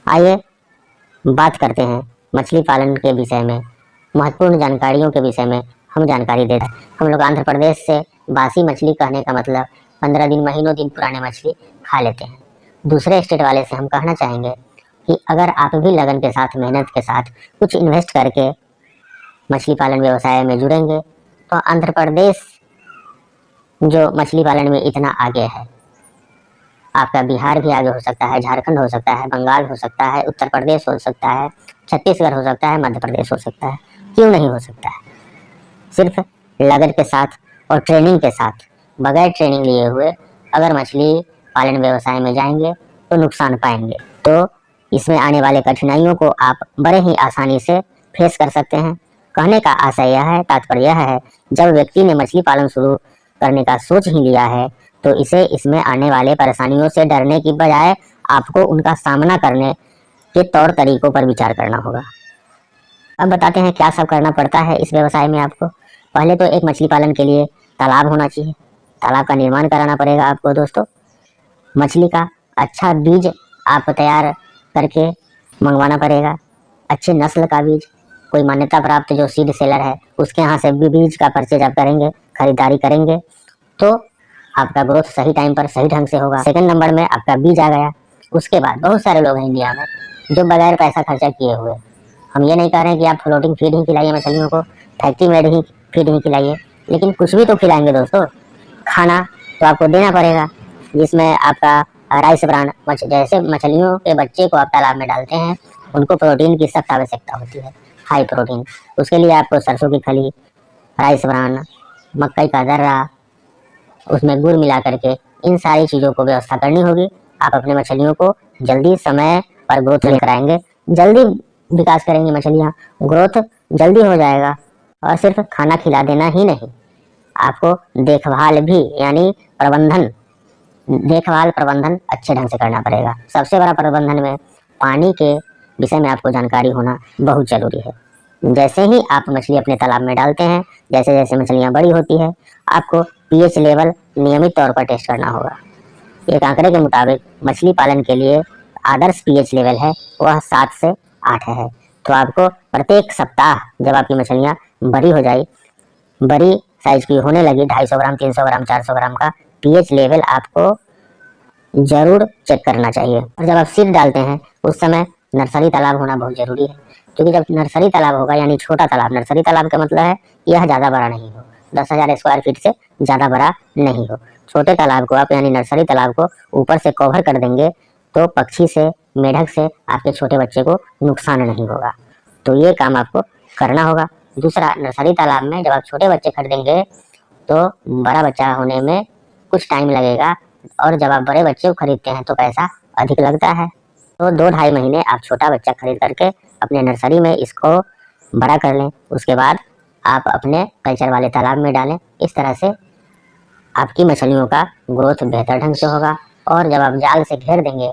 आइए बात करते हैं मछली पालन के विषय में, महत्वपूर्ण जानकारियों के विषय में हम जानकारी देते हैं। हम लोग आंध्र प्रदेश से बासी मछली कहने का मतलब 15 दिन महीनों दिन पुराने मछली खा लेते हैं। दूसरे स्टेट वाले से हम कहना चाहेंगे कि अगर आप भी लगन के साथ, मेहनत के साथ कुछ इन्वेस्ट करके मछली पालन व्यवसाय में जुड़ेंगे तो आंध्र प्रदेश जो मछली पालन में इतना आगे है, आपका बिहार भी आगे हो सकता है, झारखंड हो सकता है, बंगाल हो सकता है, उत्तर प्रदेश हो सकता है, छत्तीसगढ़ हो सकता है, मध्य प्रदेश हो सकता है। क्यों नहीं हो सकता है? सिर्फ लगन के साथ और ट्रेनिंग के साथ, बगैर ट्रेनिंग लिए हुए अगर मछली पालन व्यवसाय में जाएंगे तो नुकसान पाएंगे। तो इसमें आने वाले कठिनाइयों को आप बड़े ही आसानी से फेस कर सकते हैं। कहने का आशय यह है, तात्पर्य यह है, जब व्यक्ति ने मछली पालन शुरू करने का सोच ही लिया है तो इसे इसमें आने वाले परेशानियों से डरने की बजाय आपको उनका सामना करने के तौर तरीकों पर विचार करना होगा। अब बताते हैं क्या सब करना पड़ता है इस व्यवसाय में आपको। पहले तो एक मछली पालन के लिए तालाब होना चाहिए। तालाब का निर्माण कराना पड़ेगा आपको दोस्तों। मछली का अच्छा बीज आप तैयार करके मंगवाना पड़ेगा। अच्छे नस्ल का बीज, कोई मान्यता प्राप्त जो सीड सेलर है उसके यहाँ से भी बीज का परचेज आप करेंगे, खरीदारी करेंगे तो आपका ग्रोथ सही टाइम पर सही ढंग से होगा। सेकंड नंबर में आपका बीज आ गया। उसके बाद बहुत सारे लोग हैं इंडिया में जो बगैर पैसा खर्चा किए हुए, हम ये नहीं कह रहे हैं कि आप फ्लोटिंग फीड ही खिलाइए मछलियों को, फैक्ट्री मेड ही फीड ही खिलाइए, लेकिन कुछ भी तो खिलाएंगे दोस्तों। खाना तो आपको देना पड़ेगा, जिसमें आपका राइस ब्रांड, जैसे मछलियों के बच्चे को आप तालाब में डालते हैं उनको प्रोटीन की सख्त आवश्यकता होती है, हाई प्रोटीन। उसके लिए आपको सरसों की खली, राइस ब्रांड, मकई का दर्रा, उसमें गुड़ मिला करके इन सारी चीज़ों को व्यवस्था करनी होगी। आप अपने मछलियों को जल्दी समय पर ग्रोथ लेकर आएंगे, जल्दी विकास करेंगी मछलियाँ, ग्रोथ जल्दी हो जाएगा। और सिर्फ खाना खिला देना ही नहीं, आपको देखभाल भी, यानी देखभाल प्रबंधन अच्छे ढंग से करना पड़ेगा। सबसे बड़ा प्रबंधन में पानी के विषय में आपको जानकारी होना बहुत जरूरी है। जैसे ही आप मछली अपने तालाब में डालते हैं, जैसे जैसे मछलियाँ बड़ी होती है, आपको पीएच लेवल नियमित तौर पर टेस्ट करना होगा। एक आंकड़े के मुताबिक मछली पालन के लिए आदर्श पीएच लेवल है वह 7 से 8 है। तो आपको प्रत्येक सप्ताह जब आपकी मछलियाँ बड़ी हो जाए, बड़ी साइज की होने लगी, 250 ग्राम, 300 ग्राम, 400 ग्राम का पीएच लेवल आपको जरूर चेक करना चाहिए। और जब आप सीड डालते हैं उस समय नर्सरी तालाब होना बहुत जरूरी है, क्योंकि जब नर्सरी तालाब होगा, यानी छोटा तालाब, नर्सरी तालाब का मतलब है यह ज़्यादा बड़ा नहीं हो, 10,000 स्क्वायर फीट से ज़्यादा बड़ा नहीं हो। छोटे तालाब को आप, यानी नर्सरी तालाब को ऊपर से कवर कर देंगे तो पक्षी से, मेढक से आपके छोटे बच्चे को नुकसान नहीं होगा। तो ये काम आपको करना होगा। दूसरा, नर्सरी तालाब में जब आप छोटे बच्चे खरीदेंगे तो बड़ा बच्चा होने में कुछ टाइम लगेगा, और जब आप बड़े बच्चे को खरीदते हैं तो पैसा अधिक लगता है। तो 2-2.5 महीने आप छोटा बच्चा खरीद करके अपने नर्सरी में इसको बड़ा कर लें। उसके बाद आप अपने कल्चर वाले तालाब में डालें। इस तरह से आपकी मछलियों का ग्रोथ बेहतर ढंग से होगा। और जब आप जाल से घेर देंगे,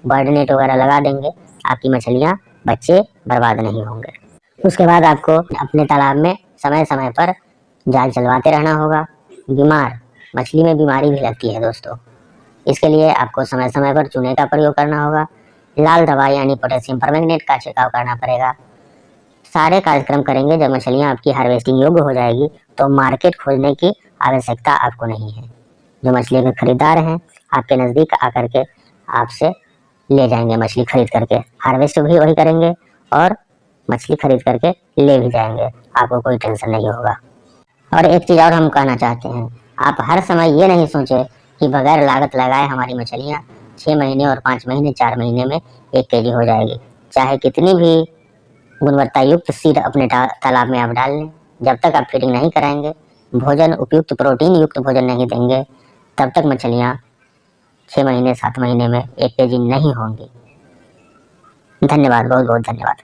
बर्ड नेट वगैरह लगा देंगे, आपकी मछलियाँ, बच्चे बर्बाद नहीं होंगे। उसके बाद आपको अपने तालाब में समय समय पर जाल चलवाते रहना होगा। मछली में बीमारी भी लगती है दोस्तों, इसके लिए आपको समय समय पर चूने का प्रयोग करना होगा। लाल दवाई यानी पोटेशियम परमैंगनेट का छिड़काव करना पड़ेगा। सारे कार्यक्रम करेंगे। जब मछलियाँ आपकी हार्वेस्टिंग योग्य हो जाएगी तो मार्केट खोजने की आवश्यकता आपको नहीं है। जो मछली के खरीदार हैं आपके नज़दीक आकर के आपसे ले जाएंगे मछली खरीद करके, हार्वेस्ट भी वही करेंगे और मछली खरीद करके ले भी जाएंगे। आपको कोई टेंशन नहीं होगा। और एक चीज़ और हम कहना चाहते हैं, आप हर समय ये नहीं सोचें कि बगैर लागत लगाए हमारी मछलियाँ 6 महीने और 5 महीने, 4 महीने में 1 केजी हो जाएगी। चाहे कितनी भी गुणवत्ता युक्त सीड अपने तालाब में आप डाल लें, जब तक आप फीडिंग नहीं कराएंगे, भोजन उपयुक्त, प्रोटीन युक्त भोजन नहीं देंगे, तब तक मछलियाँ 6 महीने, 7 महीने में 1 केजी नहीं होंगी। धन्यवाद, बहुत बहुत धन्यवाद।